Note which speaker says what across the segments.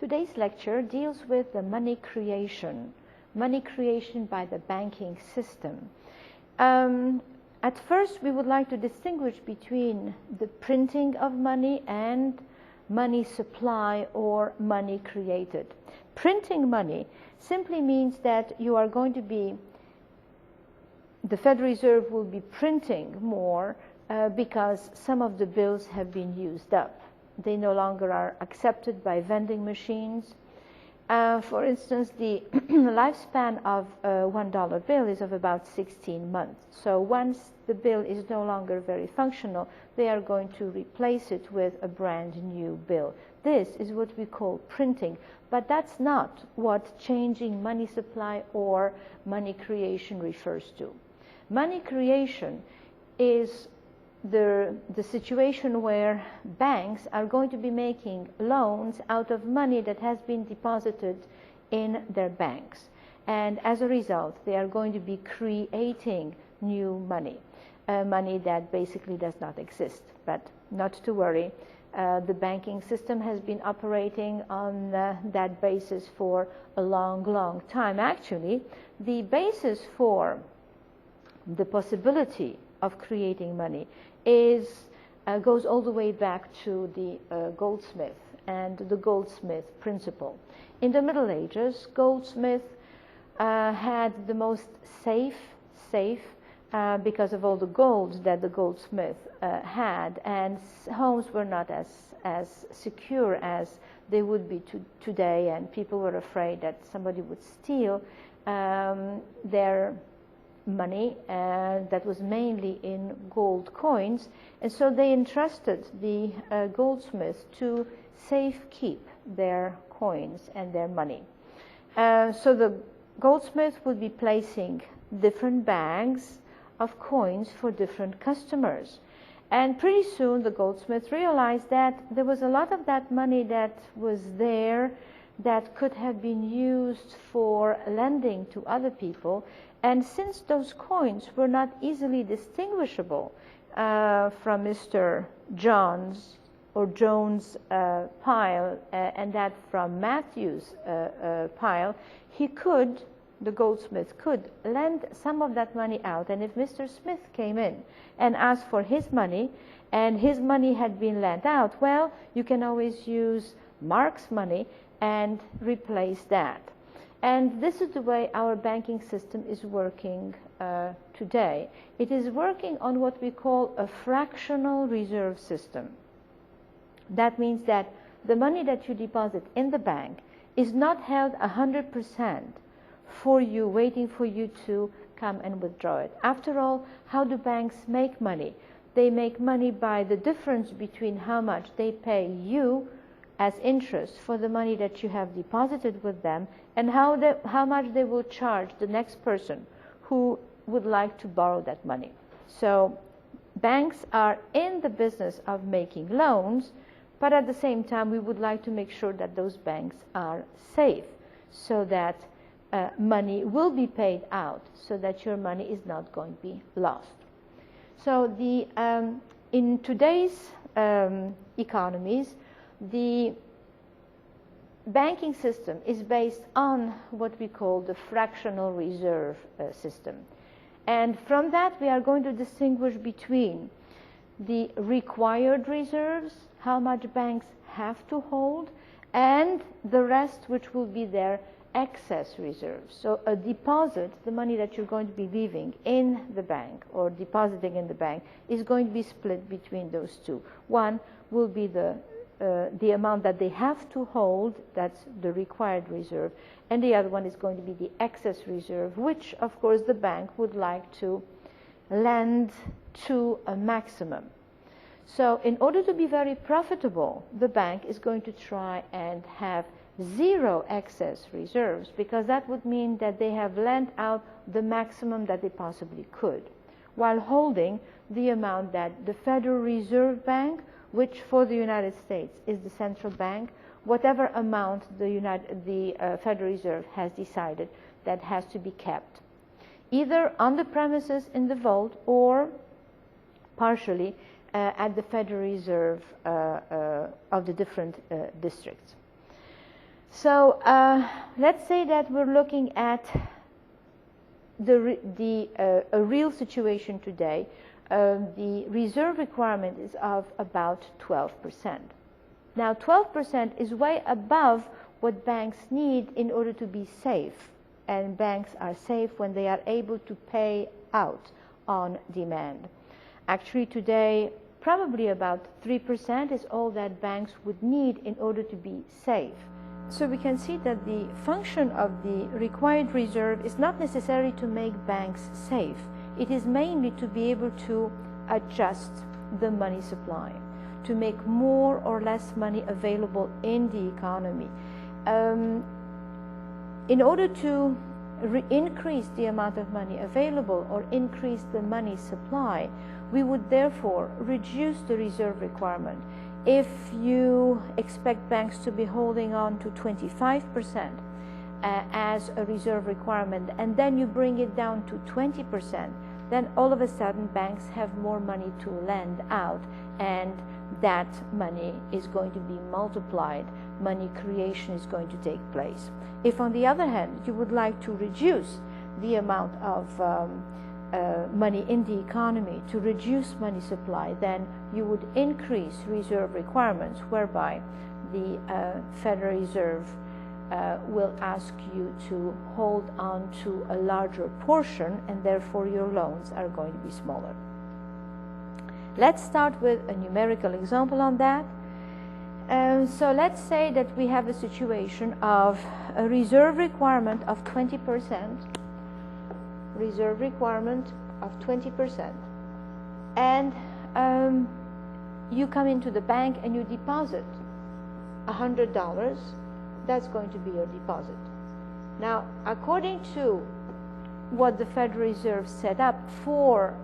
Speaker 1: Today's lecture deals with the money creation by the banking system. At first, we would like to distinguish between the printing of money and money supply or money created. Printing money simply means that you are going to be, the Federal Reserve will be printing more because some of the bills have been used up. They no longer are accepted by vending machines. For instance, the lifespan of a $1 bill is of about 16 months. So once the bill is no longer very functional, they are going to replace it with a brand new bill. This is what we call printing, but that's not what changing money supply or money creation refers to. Money creation is the situation where banks are going to be making loans out of money that has been deposited in their banks. And as a result, they are going to be creating new money, money that basically does not exist. But not to worry, the banking system has been operating on that basis for a long, long time. Actually, the basis for the possibility of creating money goes all the way back to the goldsmith and the goldsmith principle. In the Middle Ages, goldsmith had the most safe because of all the gold that the goldsmith had, and homes were not as secure as they would be today, and people were afraid that somebody would steal their money that was mainly in gold coins, and so they entrusted the goldsmiths to safekeep their coins and their money. So the goldsmith would be placing different bags of coins for different customers, and pretty soon the goldsmith realized that there was a lot of that money that was there that could have been used for lending to other people. And since those coins were not easily distinguishable from Mr. John's or Jones' pile and that from Matthew's pile, the goldsmith could lend some of that money out. And if Mr. Smith came in and asked for his money, and his money had been lent out, well, you can always use Mark's money and replace that. And this is the way our banking system is working today. It is working on what we call a fractional reserve system. That means that the money that you deposit in the bank is not held 100% for you, waiting for you to come and withdraw it. After all, how do banks make money? They make money by the difference between how much they pay you as interest for the money that you have deposited with them, and how much they will charge the next person who would like to borrow that money. So banks are in the business of making loans, but at the same time we would like to make sure that those banks are safe, so that money will be paid out, so that your money is not going to be lost. So in today's economies, the banking system is based on what we call the fractional reserve system. And from that, we are going to distinguish between the required reserves, how much banks have to hold, and the rest, which will be their excess reserves. So a deposit, the money that you're going to be leaving in the bank or depositing in the bank, is going to be split between those two. One will be the amount that they have to hold, that's the required reserve, and the other one is going to be the excess reserve, which of course the bank would like to lend to a maximum. So in order to be very profitable, the bank is going to try and have zero excess reserves, because that would mean that they have lent out the maximum that they possibly could, while holding the amount that the Federal Reserve Bank, which for the United States is the central bank, whatever amount the Federal Reserve has decided that has to be kept, either on the premises in the vault or partially at the Federal Reserve of the different districts. So let's say that we're looking at a real situation today. The reserve requirement is of about 12%. Now 12% is way above what banks need in order to be safe, and banks are safe when they are able to pay out on demand. Actually today, probably about 3% is all that banks would need in order to be safe. So we can see that the function of the required reserve is not necessarily to make banks safe. It is mainly to be able to adjust the money supply, to make more or less money available in the economy. In order to increase the amount of money available or increase the money supply, we would therefore reduce the reserve requirement. If you expect banks to be holding on to 25% as a reserve requirement, and then you bring it down to 20%, then all of a sudden banks have more money to lend out, and that money is going to be multiplied. Money creation is going to take place. If on the other hand you would like to reduce the amount of money in the economy, to reduce money supply, then you would increase reserve requirements, whereby the Federal Reserve will ask you to hold on to a larger portion, and therefore your loans are going to be smaller. Let's start with a numerical example on that. So let's say that we have a situation of a reserve requirement of 20%, reserve requirement of 20%, and you come into the bank and you deposit $100. That's going to be your deposit. Now, according to what the Federal Reserve set up for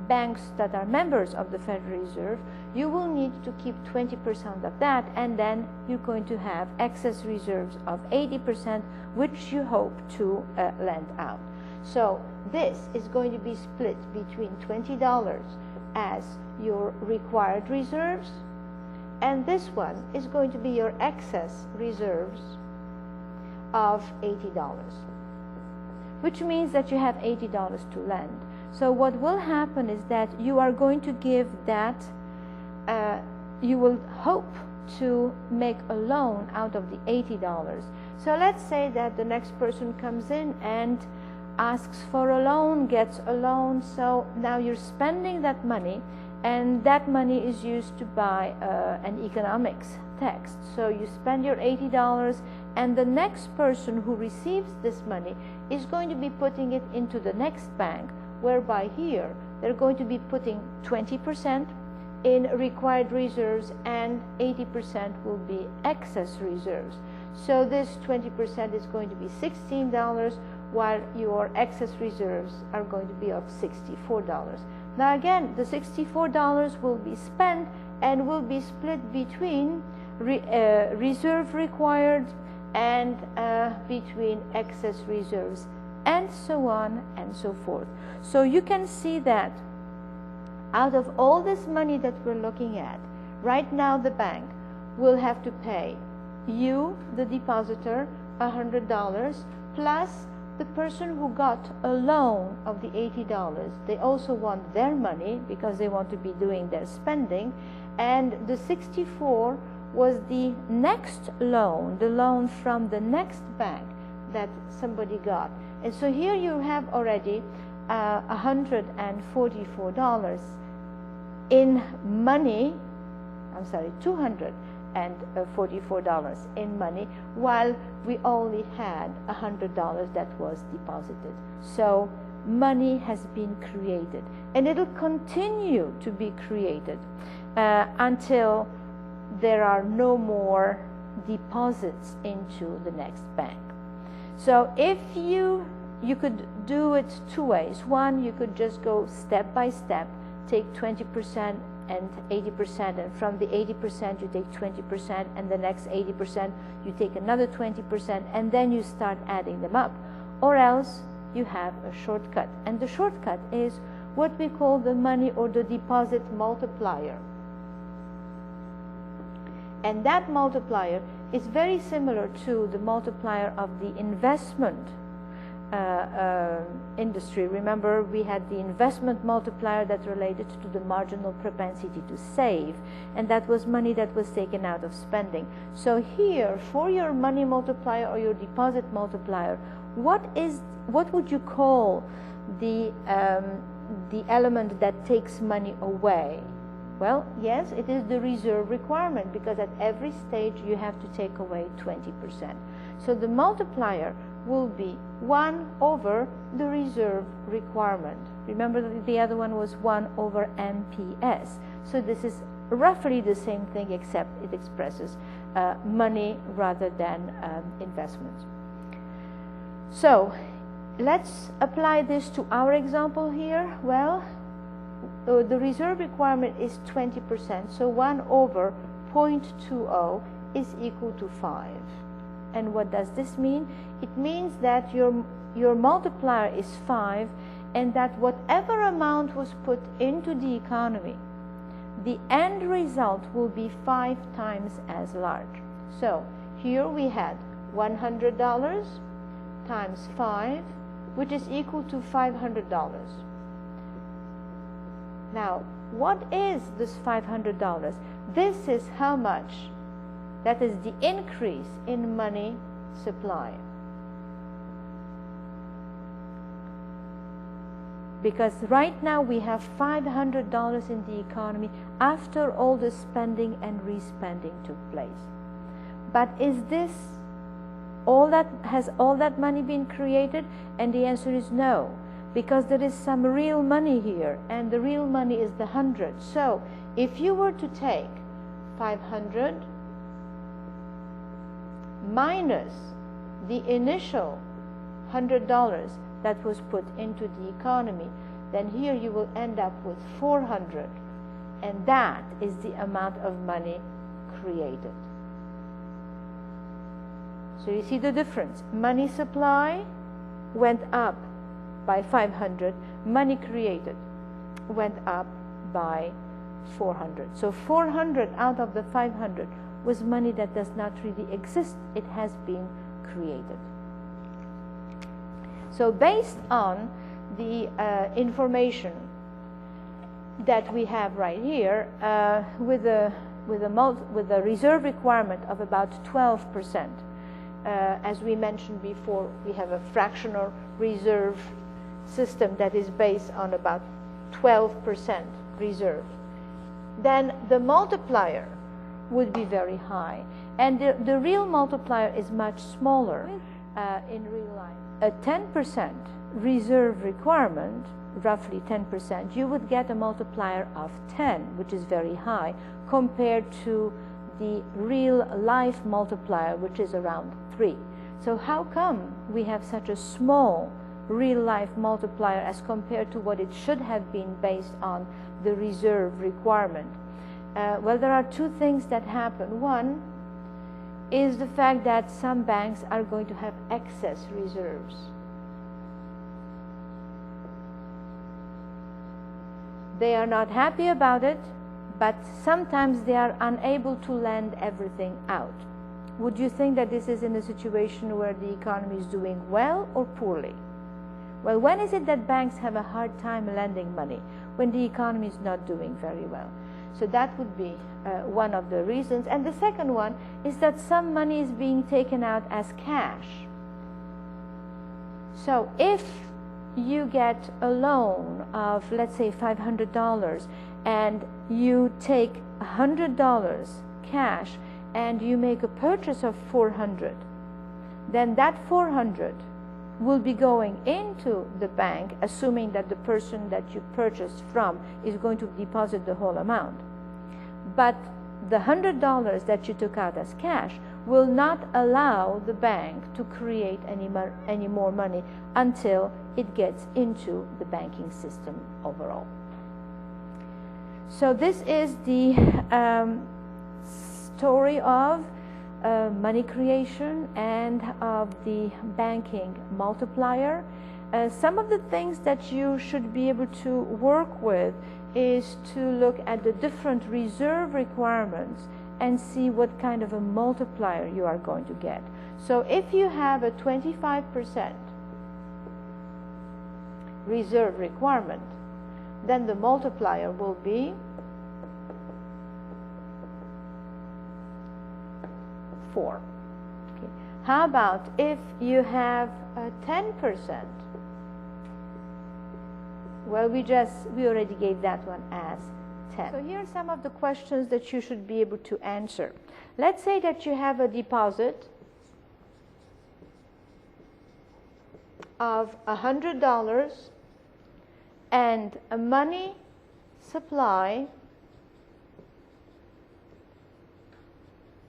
Speaker 1: banks that are members of the Federal Reserve, you will need to keep 20% of that, and then you're going to have excess reserves of 80%, which you hope to lend out. So this is going to be split between $20 as your required reserves, and this one is going to be your excess reserves of $80, which means that you have $80 to lend. So what will happen is that you are going to give that, you will hope to make a loan out of the $80. So let's say that the next person comes in and asks for a loan, gets a loan, so now you're spending that money, and that money is used to buy an economics text. So you spend your $80, and the next person who receives this money is going to be putting it into the next bank, whereby here they're going to be putting 20% in required reserves and 80% will be excess reserves. So this 20% is going to be $16, while your excess reserves are going to be of $64. Now again, the $64 will be spent and will be split between reserve required and between excess reserves, and so on and so forth. So you can see that out of all this money that we're looking at, right now the bank will have to pay you, the depositor, $100, plus the person who got a loan of the $80. They also want their money because they want to be doing their spending, and the 64 was the next loan, the loan from the next bank that somebody got. And so here you have already $144 in money, I'm sorry, $244 in money, while we only had $100 that was deposited. So money has been created, and it'll continue to be created until there are no more deposits into the next bank. So if you could do it two ways. One, you could just go step by step, take 20% and 80%, and from the 80% you take 20%, and the next 80% you take another 20%, and then you start adding them up. Or else you have a shortcut, and the shortcut is what we call the money or the deposit multiplier. And that multiplier is very similar to the multiplier of the investment industry. Remember, we had the investment multiplier that related to the marginal propensity to save, and that was money that was taken out of spending. So here, for your money multiplier or your deposit multiplier, what would you call the element that takes money away? Well, yes, it is the reserve requirement, because at every stage you have to take away 20%. So the multiplier will be 1 over the reserve requirement. Remember that the other one was 1 over NPS. So this is roughly the same thing, except it expresses money rather than investments. So let's apply this to our example here. Well, the reserve requirement is 20%, so 1 over 0.20 is equal to 5. And what does this mean? It means that your multiplier is 5, and that whatever amount was put into the economy, the end result will be 5 times as large. So here we had $100 times 5, which is equal to $500. Now, what is this $500? This is how much, that is the increase in money supply. Because right now we have $500 in the economy after all the spending and respending took place. But is this has all that money been created? And the answer is no, because there is some real money here, and the real money is the 100. So if you were to take 500 minus the initial $100 that was put into the economy, then here you will end up with 400, and that is the amount of money created. So you see the difference. Money supply went up by 500, money created went up by 400. So 400 out of the 500 was money that does not really exist. It has been created. So based on the information that we have right here, with a reserve requirement of about 12%, as we mentioned before, we have a fractional reserve system that is based on about 12% reserve. Then the multiplier would be very high, and the real multiplier is much smaller in real life. A 10% reserve requirement, roughly 10%, you would get a multiplier of 10, which is very high, compared to the real life multiplier, which is around 3. So how come we have such a small real life multiplier as compared to what it should have been based on the reserve requirement? Well, there are two things that happen. One is the fact that some banks are going to have excess reserves. They are not happy about it, but sometimes they are unable to lend everything out. Would you think that this is in a situation where the economy is doing well or poorly? Well, when is it that banks have a hard time lending money? When the economy is not doing very well. So that would be one of the reasons. And the second one is that some money is being taken out as cash. So if you get a loan of, let's say, $500, and you take $100 cash and you make a purchase of 400, then that 400 will be going into the bank, assuming that the person that you purchased from is going to deposit the whole amount. But the $100 that you took out as cash will not allow the bank to create any more money until it gets into the banking system overall. So this is the story of money creation and of the banking multiplier. Some of the things that you should be able to work with is to look at the different reserve requirements and see what kind of a multiplier you are going to get. So if you have a 25% reserve requirement, then the multiplier will be 4. Okay. How about if you have a 10%? Well, we already gave that one as 10. So here are some of the questions that you should be able to answer. Let's say that you have a deposit of $100 and a money supply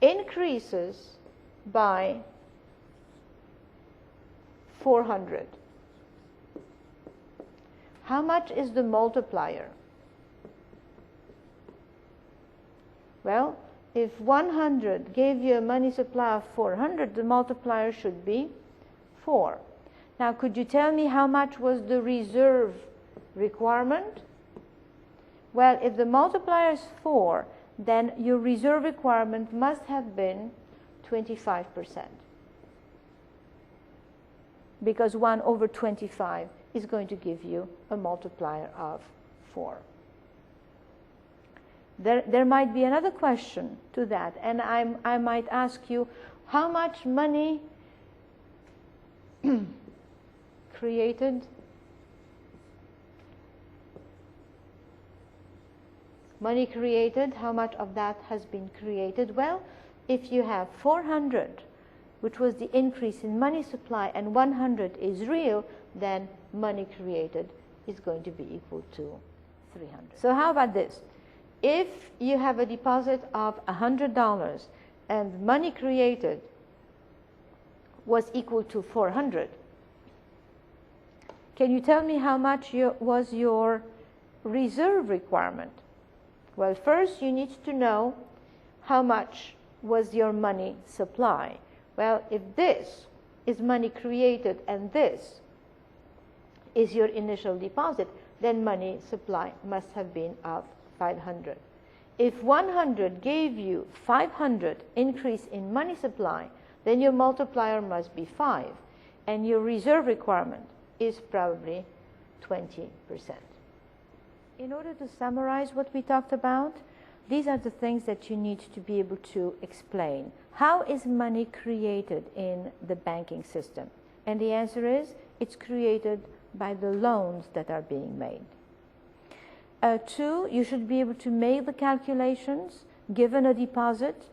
Speaker 1: increases by 400. How much is the multiplier? Well, if 100 gave you a money supply of 400, the multiplier should be 4. Now, could you tell me how much was the reserve requirement? Well, if the multiplier is 4, then your reserve requirement must have been 25%. Because 1 over 25 is going to give you a multiplier of 4. There might be another question to that, and I might ask you, how much money created? Money created, how much of that has been created? Well, if you have 400, which was the increase in money supply, and 100 is real, then money created is going to be equal to 300. So how about this? If you have a deposit of $100 and money created was equal to 400, can you tell me how much was your reserve requirement? Well, first you need to know how much was your money supply. Well, if this is money created and this is your initial deposit, then money supply must have been of 500. If 100 gave you 500 increase in money supply, then your multiplier must be 5, and your reserve requirement is probably 20%. In order to summarize what we talked about, these are the things that you need to be able to explain. How is money created in the banking system? And the answer is, it's created by the loans that are being made. 2, you should be able to make the calculations given a deposit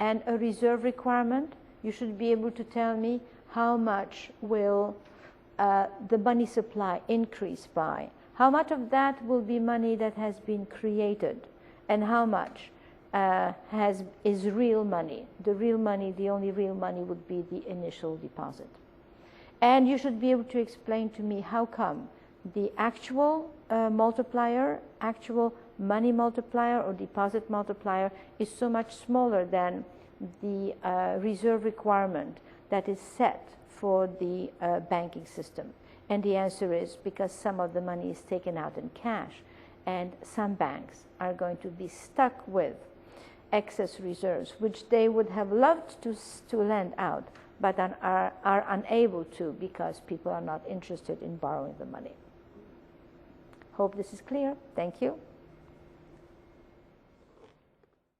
Speaker 1: and a reserve requirement. You should be able to tell me how much will the money supply increase by. How much of that will be money that has been created, and how much is real money? The real money, the only real money would be the initial deposit. And you should be able to explain to me how come the actual multiplier, actual money multiplier or deposit multiplier is so much smaller than the reserve requirement that is set for the banking system. And the answer is because some of the money is taken out in cash, and some banks are going to be stuck with excess reserves, which they would have loved to lend out, but are unable to because people are not interested in borrowing the money. Hope this is clear. Thank you.